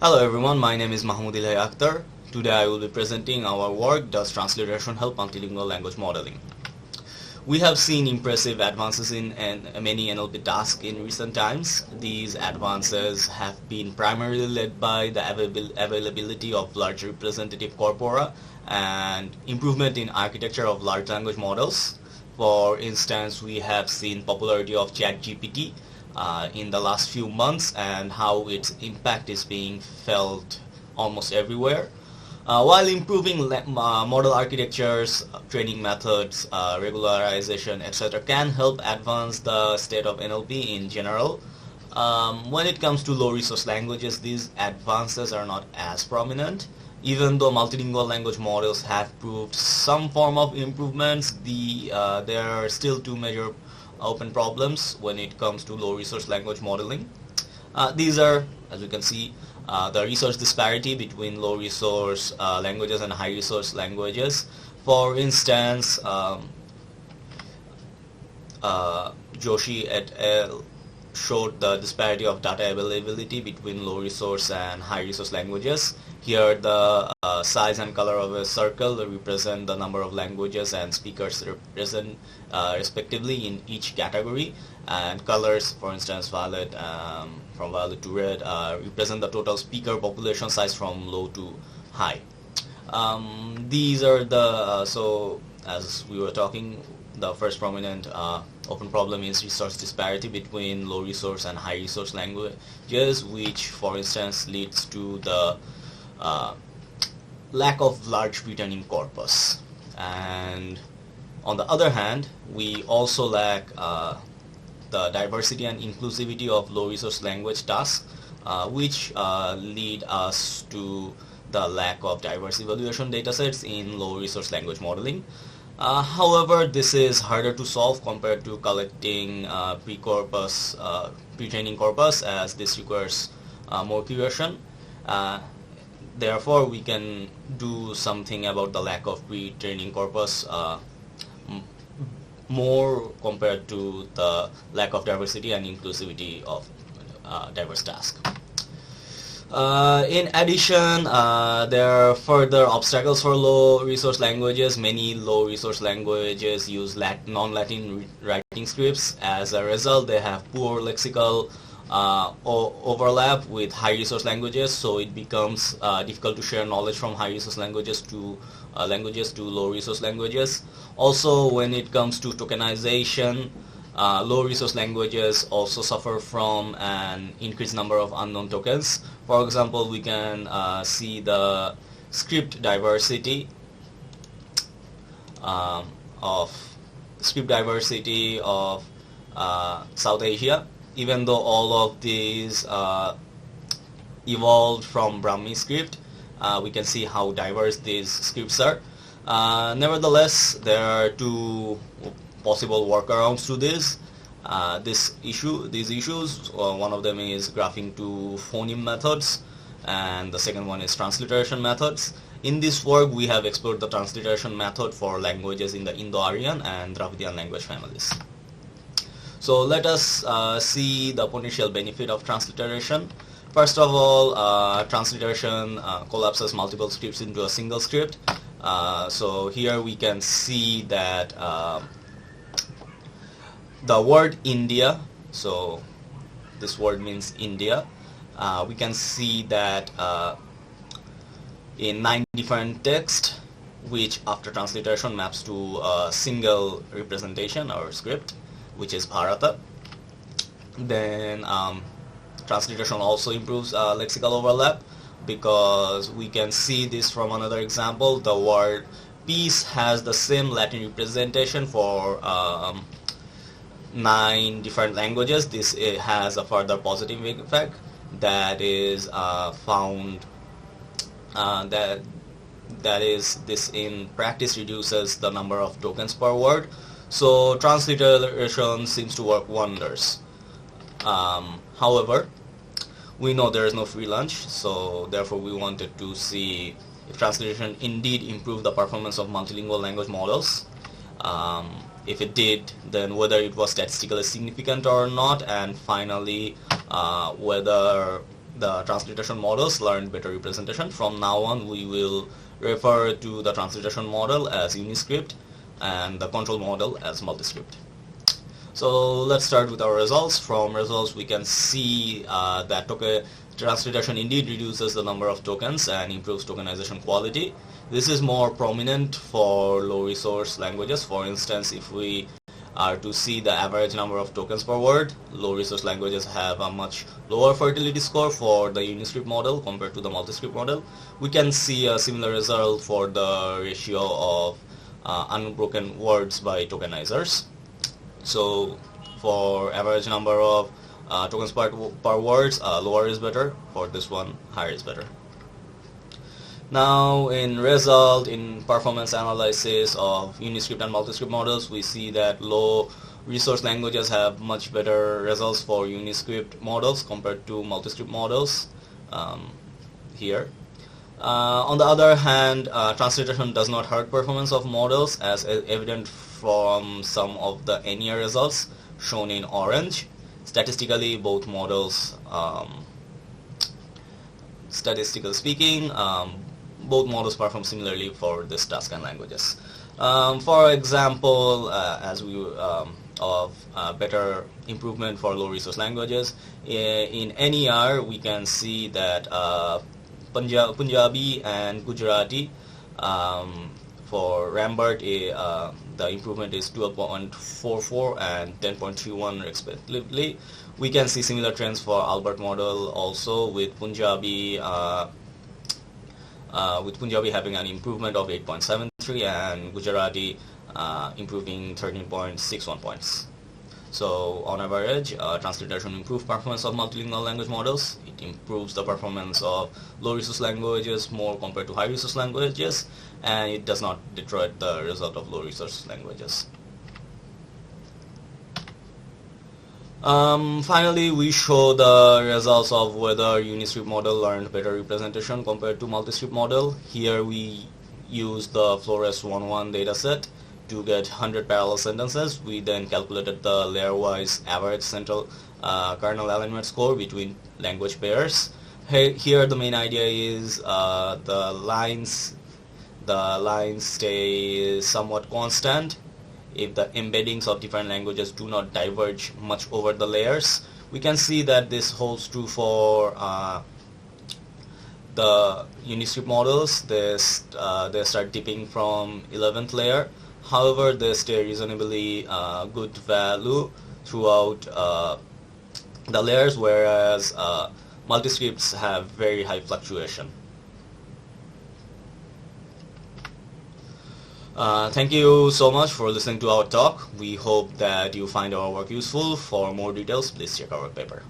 Hello everyone, my name is Mahmud Elahi Akhter. Today I will be presenting our work, Does Transliteration Help Multilingual Language Modeling? We have seen impressive advances in many NLP tasks in recent times. These advances have been primarily led by the availability of large representative corpora and improvement in architecture of large language models. For instance, we have seen popularity of ChatGPT in the last few months and how its impact is being felt almost everywhere. While improving model architectures, training methods, regularization, etc. can help advance the state of NLP in general, when it comes to low-resource languages, these advances are not as prominent. Even though multilingual language models have proved some form of improvements, there are still two major open problems when it comes to low-resource language modeling. These are, as you can see, the resource disparity between low-resource languages and high-resource languages. For instance, Joshi et al. Showed the disparity of data availability between low-resource and high-resource languages. Here, the size and color of a circle represent the number of languages and speakers represent respectively in each category, and colors, for instance, violet from violet to red, represent the total speaker population size from low to high. These are the so as we were talking, the first prominent open problem is resource disparity between low resource and high resource languages, which for instance leads to the lack of large pretraining corpus. And on the other hand, we also lack the diversity and inclusivity of low resource language tasks, which lead us to the lack of diverse evaluation datasets in low resource language modeling. However, this is harder to solve compared to collecting pre-training corpus, as this requires more curation. Therefore, we can do something about the lack of pre-training corpus more compared to the lack of diversity and inclusivity of diverse tasks. In addition, there are further obstacles for low-resource languages. Many low-resource languages use non-Latin writing scripts. As a result, they have poor lexical overlap with high-resource languages, so it becomes difficult to share knowledge from high-resource languages to low-resource languages. Also, when it comes to tokenization, low-resource languages also suffer from an increased number of unknown tokens. For example, we can see the script diversity of South Asia. Even though all of these evolved from Brahmi script, we can see how diverse these scripts are. Nevertheless, there are two possible workarounds to these issues. One of them is graphing to phoneme methods, and the second one is transliteration methods. In this work, we have explored the transliteration method for languages in the Indo-Aryan and Dravidian language families. So let us see the potential benefit of transliteration. First of all, transliteration collapses multiple scripts into a single script. So here we can see that the word India, so this word means India, we can see that in 9 different texts, which after transliteration maps to a single representation or script, which is Bharata. Then transliteration also improves lexical overlap, because we can see this from another example. The word peace has the same Latin representation for 9 different languages. This has a further positive effect that is found that is this in practice reduces the number of tokens per word. So transliteration seems to work wonders. However, we know there is no free lunch, so therefore we wanted to see if transliteration indeed improved the performance of multilingual language models. If it did, then whether it was statistically significant or not, and finally whether the transliteration models learned better representation. From now on, we will refer to the transliteration model as Uniscript and the control model as Multiscript. So let's start with our results. From results, we can see that transliteration indeed reduces the number of tokens and improves tokenization quality. This is more prominent for low resource languages. For instance, if we are to see the average number of tokens per word, low resource languages have a much lower fertility score for the Uniscript model compared to the Multiscript model. We can see a similar result for the ratio of unbroken words by tokenizers. So for average number of tokens per words, lower is better. For this one, higher is better. Now in performance analysis of Uniscript and Multiscript models, we see that low resource languages have much better results for Uniscript models compared to Multiscript models here. On the other hand, transliteration does not hurt performance of models, as evident from some of the NER results shown in orange. Statistically, both models, statistically speaking, both models perform similarly for this task and languages. For example, as we of better improvement for low resource languages, in NER we can see that Punjabi and Gujarati, for Rambert, the improvement is 12.44 and 10.31 respectively. We can see similar trends for Albert model also, with Punjabi having an improvement of 8.73 and Gujarati improving 13.61 points. So on average, transliteration improves performance of multilingual language models. It improves the performance of low resource languages more compared to high resource languages, and it does not deteriorate the result of low resource languages. Finally, we show the results of whether Uniscript model learned better representation compared to Multiscript model. Here we use the Flores 1.1 dataset to get 100 parallel sentences. We then calculated the layer-wise average central kernel alignment score between language pairs. Here the main idea is the lines stay somewhat constant if the embeddings of different languages do not diverge much over the layers. We can see that this holds true for the Uniscript models. They start dipping from 11th layer. However, they stay reasonably good value throughout the layers, whereas multiscripts have very high fluctuation. Thank you so much for listening to our talk. We hope that you find our work useful. For more details, please check our paper.